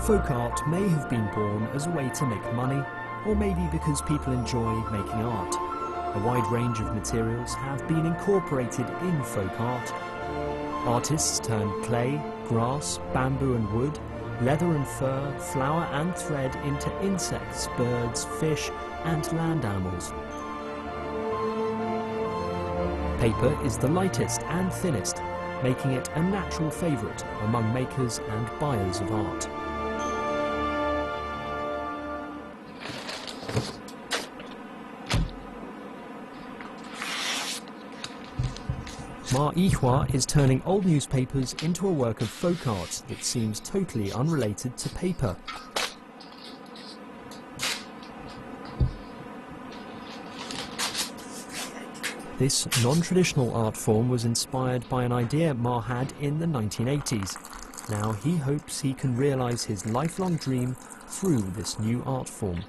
Folk art may have been born as a way to make money, or maybe because people enjoy making art. A wide range of materials have been incorporated in folk art. Artists turn clay, grass, bamboo and wood, leather and fur, flower and thread into insects, birds, fish and land animals. Paper is the lightest and thinnest, making it a natural favourite among makers and buyers of art. Ma Yihua is turning old newspapers into a work of folk art that seems totally unrelated to paper. This non-traditional art form was inspired by an idea Ma had in the 1980s. Now he hopes he can realise his lifelong dream through this new art form.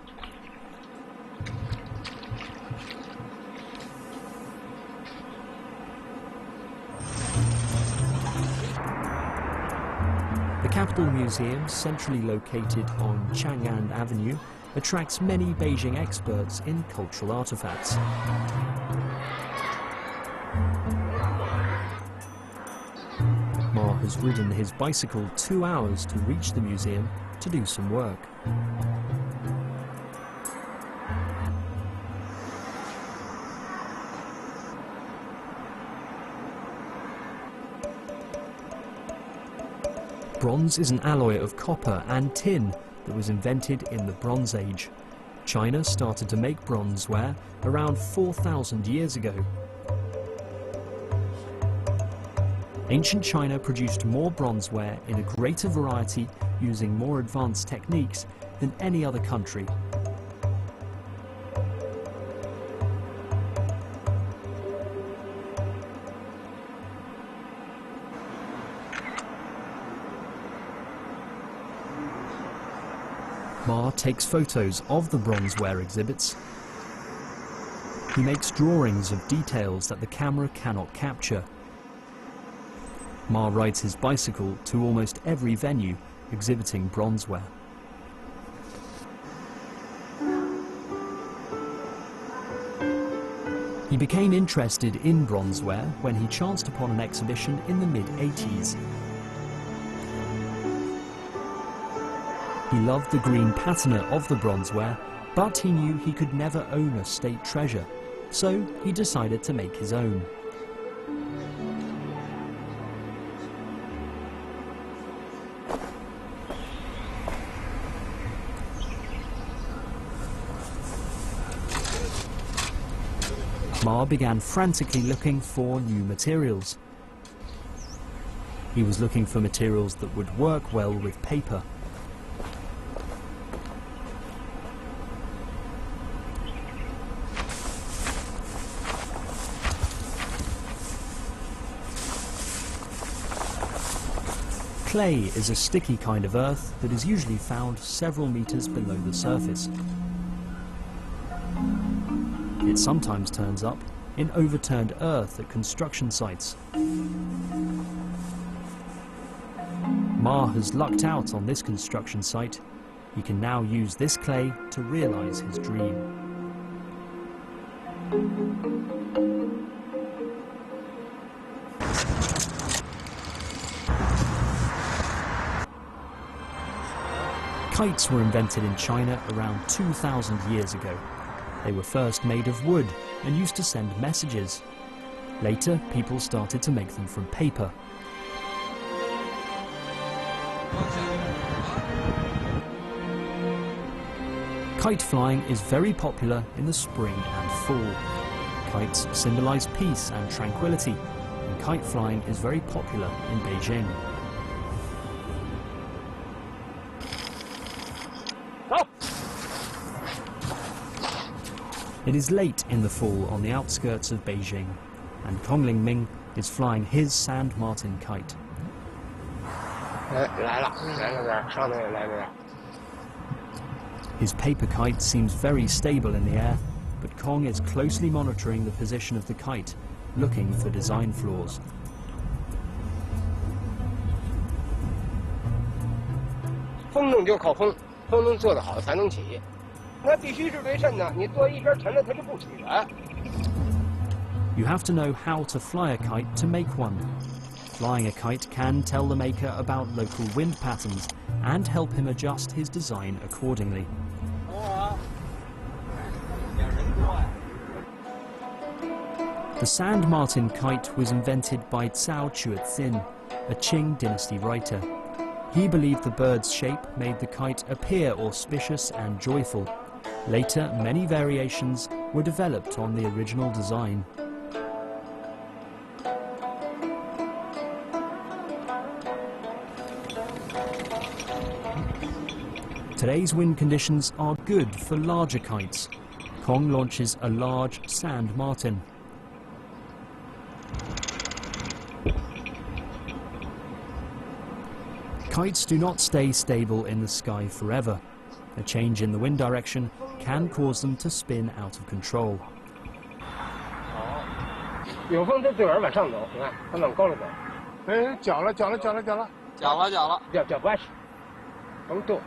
The Capital Museum, centrally located on Chang'an Avenue, attracts many Beijing experts in cultural artifacts. Ma has ridden his bicycle 2 hours to reach the museum to do some work. Bronze is an alloy of copper and tin that was invented in the Bronze Age. China started to make bronzeware around 4,000 years ago. Ancient China produced more bronzeware in a greater variety using more advanced techniques than any other country. Ma takes photos of the bronzeware exhibits. He makes drawings of details that the camera cannot capture. Ma rides his bicycle to almost every venue exhibiting bronzeware. He became interested in bronzeware when he chanced upon an exhibition in the mid-80s. He loved the green patina of the bronzeware, but he knew he could never own a state treasure, so he decided to make his own. Ma began frantically looking for new materials. He was looking for materials that would work well with paper. Clay is a sticky kind of earth that is usually found several meters below the surface. It sometimes turns up in overturned earth at construction sites. Ma has lucked out on this construction site. He can now use this clay to realize his dream. Kites were invented in China around 2,000 years ago. They were first made of wood and used to send messages. Later, people started to make them from paper. Kite flying is very popular in the spring and fall. Kites symbolize peace and tranquility, and kite flying is very popular in Beijing. It is late in the fall on the outskirts of Beijing, and Kong Lingming is flying his sand martin kite. His paper kite seems very stable in the air, but Kong is closely monitoring the position of the kite, looking for design flaws. 风筝就靠风，风筝做得好才能起。那必须是对称的，你做一边沉了，它就不起了。You have to know how to fly a kite to make one. Flying a kite can tell the maker about local wind patterns and help him adjust his design accordingly. The sand martin kite was invented by Cao Chuexin, a Qing dynasty writer. He believed the bird's shape made the kite appear auspicious and joyful. Later, many variations were developed on the original design. Today's wind conditions are good for larger kites. Kong launches a large sand martin. Kites do not stay stable in the sky forever. A change in the wind direction can cause them to spin out of control. 有风它自个儿往上走，你看它往高了走。哎，绞了，脚不碍事，甭动。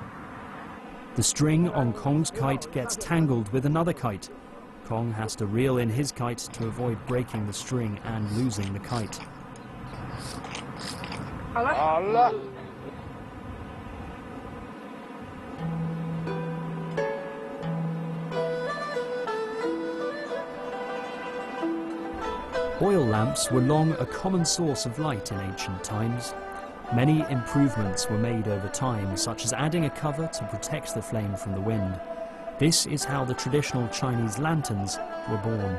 The string on Kong's kite gets tangled with another kite. Kong has to reel in his kite to avoid breaking the string and losing the kite. 好了。 Oil lamps were long a common source of light in ancient times. Many improvements were made over time, such as adding a cover to protect the flame from the wind. This is how the traditional Chinese lanterns were born.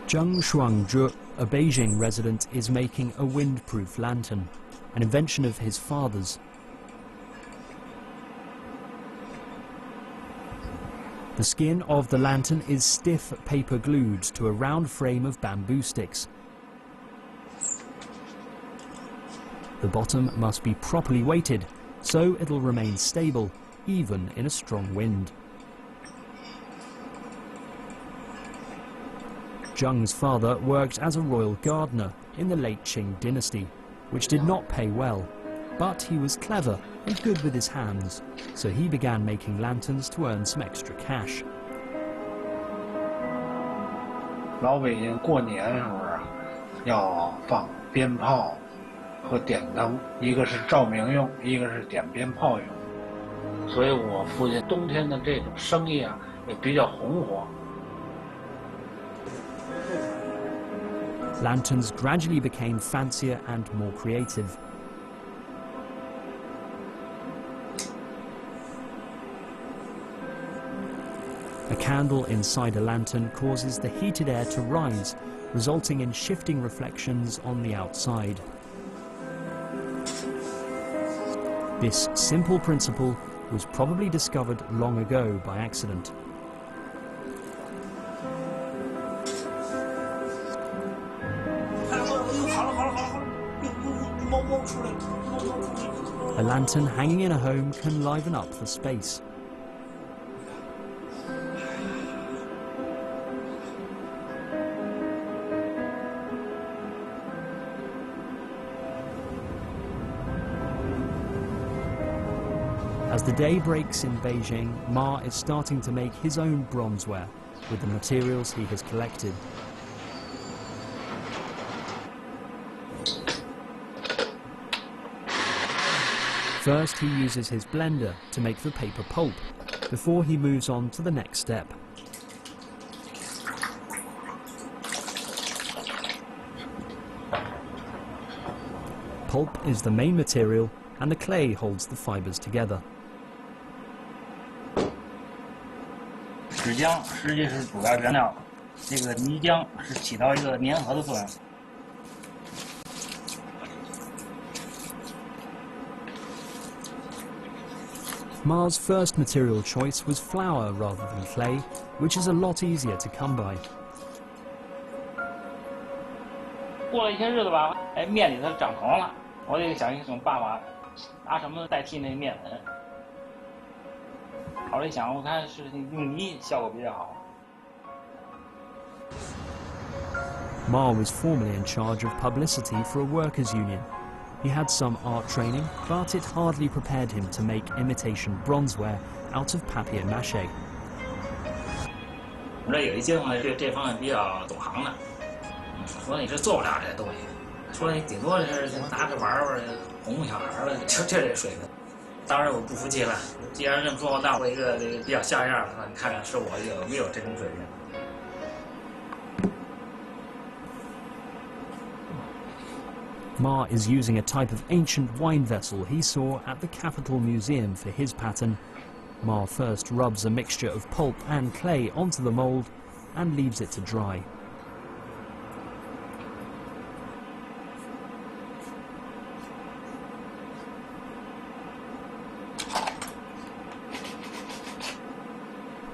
Zheng Shuangzhe, a Beijing resident, is making a windproof lantern, an invention of his father's. The skin of the lantern is stiff paper glued to a round frame of bamboo sticks. The bottom must be properly weighted, so it'll remain stable, even in a strong wind. Zheng's father worked as a royal gardener in the late Qing dynasty, which did not pay well. But he was clever and good with his hands, so he began making lanterns to earn some extra cash. 老北京过年时候啊，要放鞭炮和点灯，一个是照明用，一个是点鞭炮用。所以我父亲冬天的这种生意啊，也比较红火。 Lanterns gradually became fancier and more creative. A candle inside a lantern causes the heated air to rise, resulting in shifting reflections on the outside. This simple principle was probably discovered long ago by accident. A lantern hanging in a home can liven up the space. As the day breaks in Beijing, Ma is starting to make his own bronzeware with the materials he has collected. First, he uses his blender to make the paper pulp, before he moves on to the next step. Pulp is the main material, and the clay holds the fibers together. 纸浆实际是主要原料，这个泥浆是起到一个粘合的作用。 Ma's first material choice was flour rather than clay, which is a lot easier to come by. 过了一些日子吧，哎，面里头长虫了，我得想一种办法，拿什么代替那面粉。后来一想，我看是用泥效果比较好。 Ma was formerly in charge of publicity for a workers' union. He had some art training, but it hardly prepared him to make imitation bronzeware out of papier-mâché. 我这有一街坊呢，对这方面比较懂行的，说你是做不了这东西，说你顶多是拿着玩玩，哄哄小孩了，就这水平。当然我不服气了，既然这么说，那我一个比较像样的，你看看是我有没有这种水平。 Ma is using a type of ancient wine vessel he saw at the Capitol Museum for his pattern. Ma first rubs a mixture of pulp and clay onto the mould and leaves it to dry.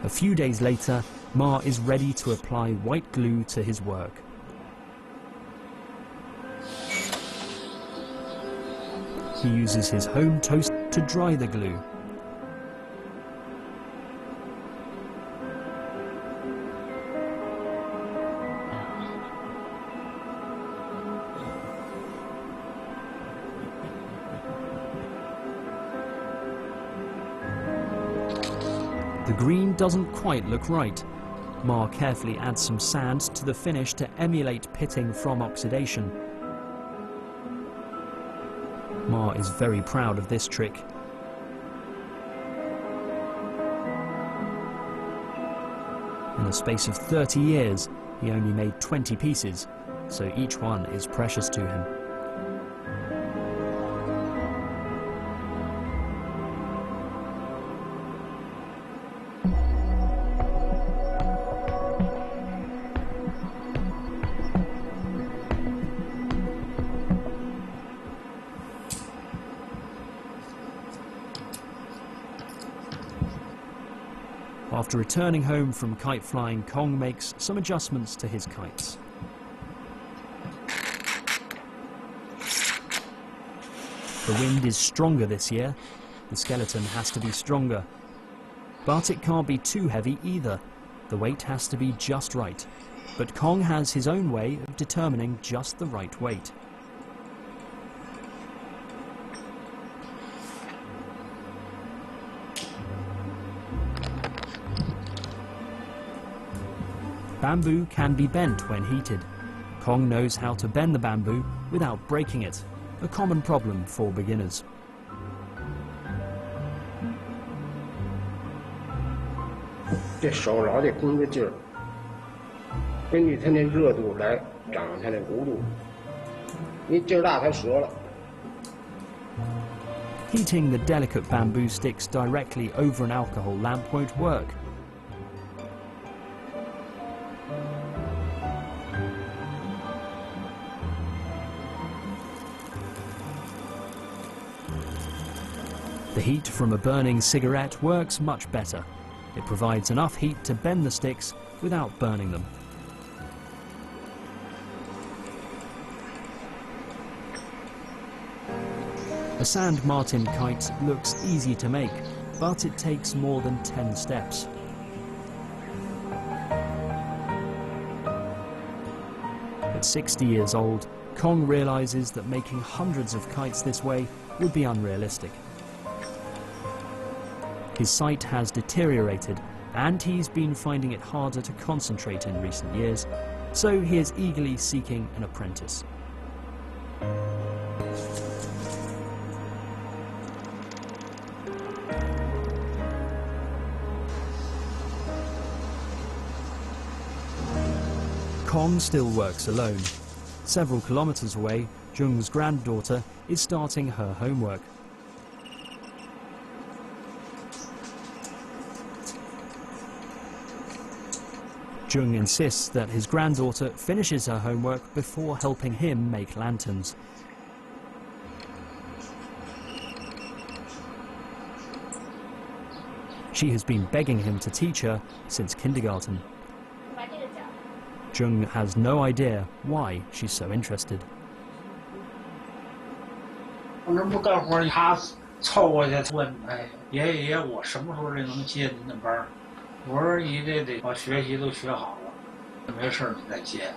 A few days later, Ma is ready to apply white glue to his work. He uses his home toast to dry the glue. The green doesn't quite look right. Ma carefully adds some sand to the finish to emulate pitting from oxidation. Ma is very proud of this trick. In the space of 30 years, he only made 20 pieces, so each one is precious to him. After returning home from kite flying, Kong makes some adjustments to his kites. The wind is stronger this year. The skeleton has to be stronger. But it can't be too heavy either. The weight has to be just right. But Kong has his own way of determining just the right weight. Bamboo can be bent when heated. Kong knows how to bend the bamboo without breaking it, a common problem for beginners. 这手老得绷着劲儿，根据它那热度来长它那弧度。你劲儿大，它折了。 Heating the delicate bamboo sticks directly over an alcohol lamp won't work. The heat from a burning cigarette works much better. It provides enough heat to bend the sticks without burning them. A sand martin kite looks easy to make, but it takes more than 10 steps. At 60 years old, Kong realizes that making hundreds of kites this way would be unrealistic. His sight has deteriorated, and he's been finding it harder to concentrate in recent years, so he is eagerly seeking an apprentice. Kong still works alone. Several kilometers away, Jung's granddaughter is starting her homework. Jung insists that his granddaughter finishes her homework before helping him make lanterns. She has been begging him to teach her since kindergarten. Jung has no idea why she's so interested. 我能不干活，他凑过去问：“哎，爷爷，我什么时候能接您的班儿？”我说：“你这得把学习都学好了，没事你再接。”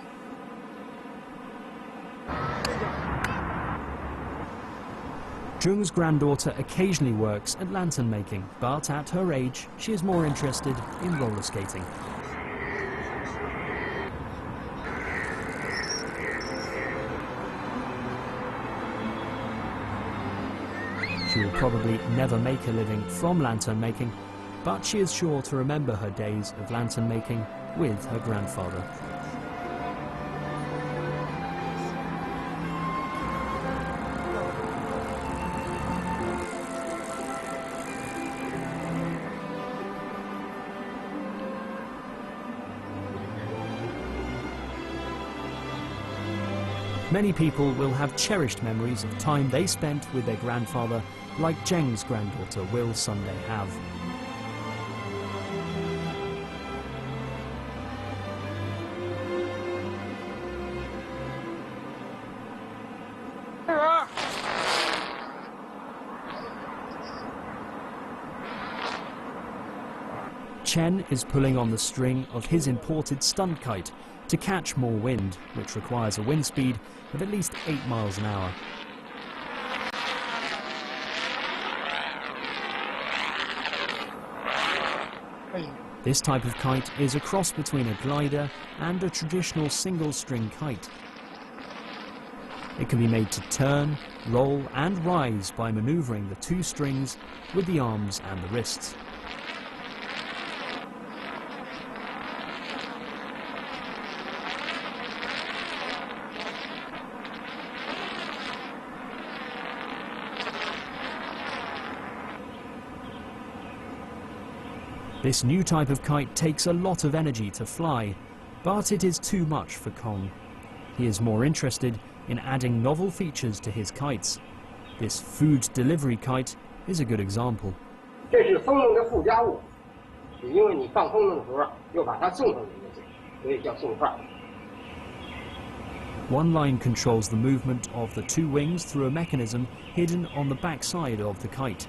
Jung's granddaughter occasionally works at lantern making, but at her age, she is more interested in roller skating. She will probably never make a living from lantern making, but she is sure to remember her days of lantern making with her grandfather. Many people will have cherished memories of time they spent with their grandfather, like Zheng's granddaughter will someday have. Chen is pulling on the string of his imported stunt kite to catch more wind, which requires a wind speed of at least 8 miles an hour. This type of kite is a cross between a glider and a traditional single-string kite. It can be made to turn, roll and rise by manoeuvring the 2 strings with the arms and the wrists. This new type of kite takes a lot of energy to fly, but it is too much for Kong. He is more interested in adding novel features to his kites. This food delivery kite is a good example. 这是风筝的附加物，因为你放风筝的时候又把它送上去，所以叫送串。 One line controls the movement of the 2 wings through a mechanism hidden on the back side of the kite.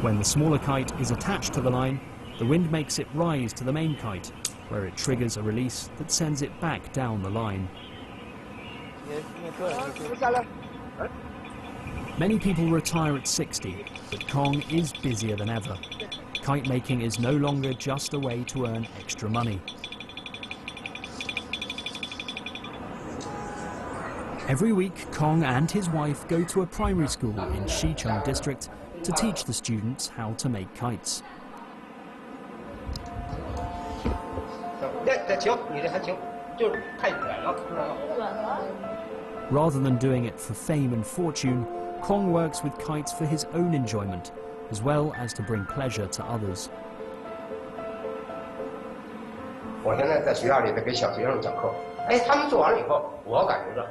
When the smaller kite is attached to the line, the wind makes it rise to the main kite, where it triggers a release that sends it back down the line. Many people retire at 60, but Kong is busier than ever. Kite making is no longer just a way to earn extra money. Every week, Kong and his wife go to a primary school in Xicheng district to teach the students how to make kites. Rather than doing it for fame and fortune, Kong works with kites for his own enjoyment, as well as to bring pleasure to others. 我现在在学校里头给小学生讲课，哎，他们做完了以后，我感觉到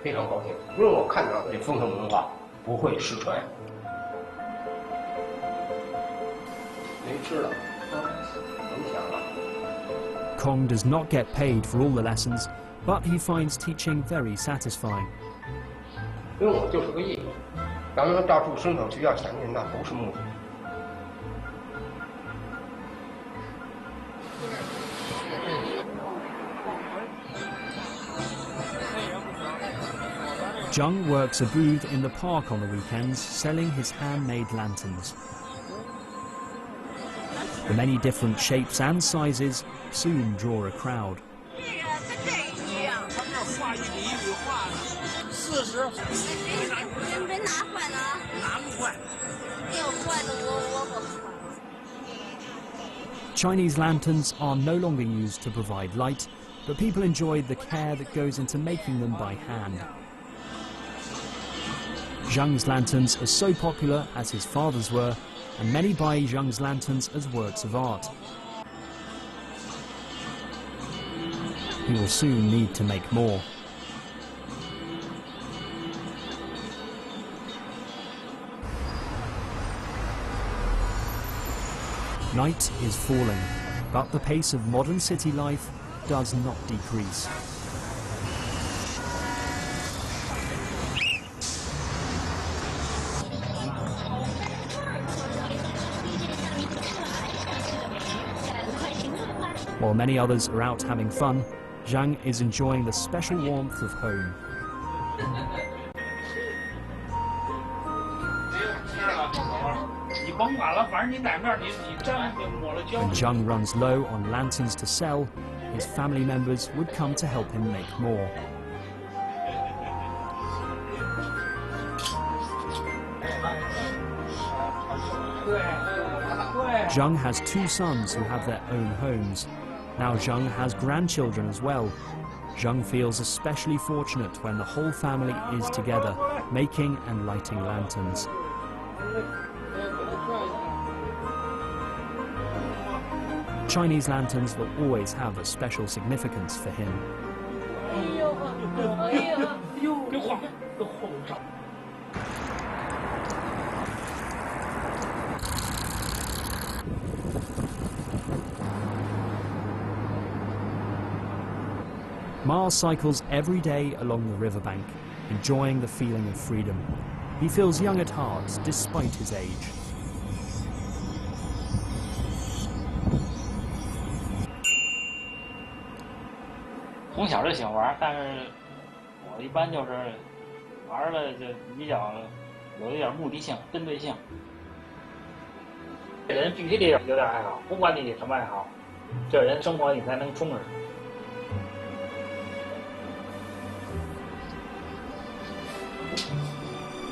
非常高兴，因为我看到这风筝文化不会失传。没吃了，甭想了。 Kong does not get paid for all the lessons, but he finds teaching very satisfying. 因为我就是个业余，咱们到处伸手去要钱去，那不是目的。 Zheng works a booth in the park on the weekends, selling his handmade lanterns. The many different shapes and sizes soon draw a crowd. Chinese lanterns are no longer used to provide light, but people enjoy the care that goes into making them by hand. Zheng's lanterns are so popular as his father's were, and many buy Zheng's lanterns as works of art. He will soon need to make more. Night is falling, but the pace of modern city life does not decrease. While many others are out having fun, Zhang is enjoying the special warmth of home. When Zhang runs low on lanterns to sell, his family members would come to help him make more. Zhang has 2 sons who have their own homes. Now Zhang has grandchildren as well. Zhang feels especially fortunate when the whole family is together, making and lighting lanterns. Chinese lanterns will always have a special significance for him. Ma cycles every day along the riverbank, enjoying the feeling of freedom. He feels young at heart despite his age. 从小就喜欢玩，但是我一般就是玩的就比较有一点目的性、针对性。这人必须得有点爱好，不管你什么爱好，这人生活你才能充实。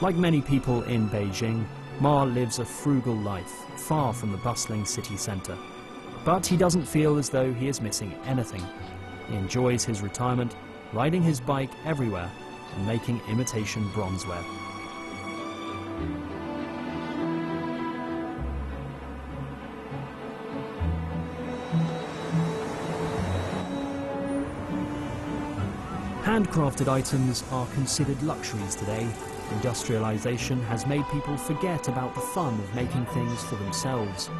Like many people in Beijing, Ma lives a frugal life, far from the bustling city centre. But he doesn't feel as though he is missing anything. He enjoys his retirement, riding his bike everywhere and making imitation bronzeware. Handcrafted items are considered luxuries today. Industrialization has made people forget about the fun of making things for themselves.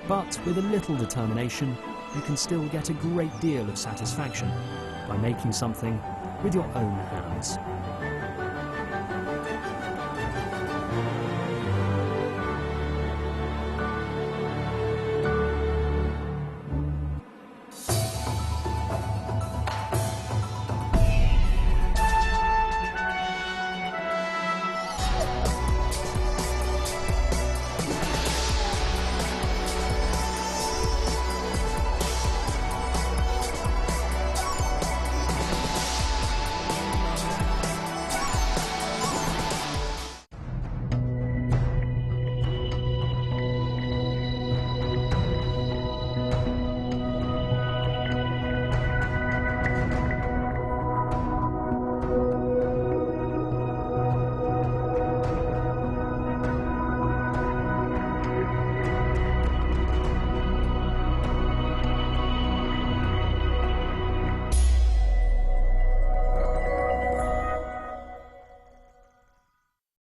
But with a little determination, you can still get a great deal of satisfaction by making something with your own hands.